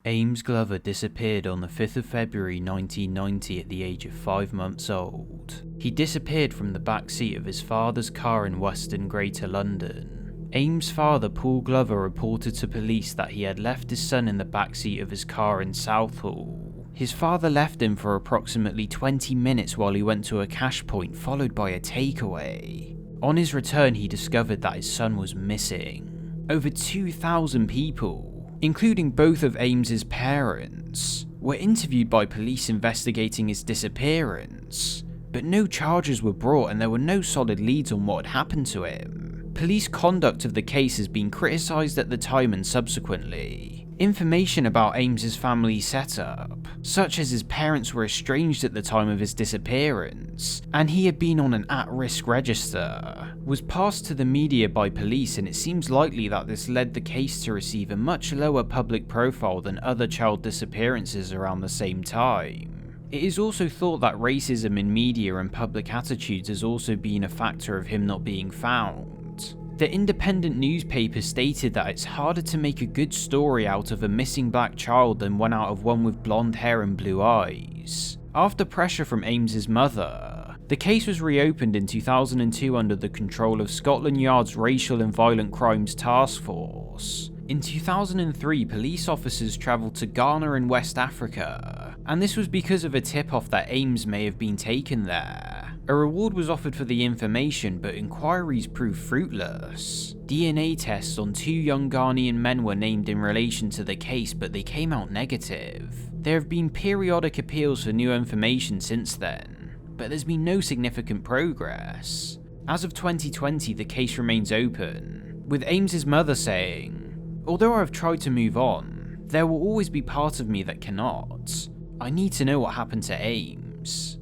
Ames Glover disappeared on the 5th of February 1990 at the age of 5 months old. He disappeared from the back seat of his father's car in Western Greater London. Ames' father, Paul Glover, reported to police that he had left his son in the back seat of his car in Southall. His father left him for approximately 20 minutes while he went to a cash point, followed by a takeaway. On his return, he discovered that his son was missing. Over 2,000 people, including both of Ames's parents, were interviewed by police investigating his disappearance, but no charges were brought and there were no solid leads on what had happened to him. Police conduct of the case has been criticised at the time and subsequently. Information about Ames's family setup, such as his parents were estranged at the time of his disappearance, and he had been on an at-risk register, was passed to the media by police, and it seems likely that this led the case to receive a much lower public profile than other child disappearances around the same time. It is also thought that racism in media and public attitudes has also been a factor of him not being found. The independent newspaper stated that it's harder to make a good story out of a missing black child than one out of one with blonde hair and blue eyes. After pressure from Ames's mother, the case was reopened in 2002 under the control of Scotland Yard's Racial and Violent Crimes Task Force. In 2003, police officers travelled to Ghana in West Africa, and this was because of a tip-off that Ames may have been taken there. A reward was offered for the information, but inquiries proved fruitless. DNA tests on 2 young Ghanaian men were named in relation to the case, but they came out negative. There have been periodic appeals for new information since then, but there's been no significant progress. As of 2020, the case remains open, with Ames's mother saying, "Although I've tried to move on, there will always be part of me that cannot. I need to know what happened to Ames."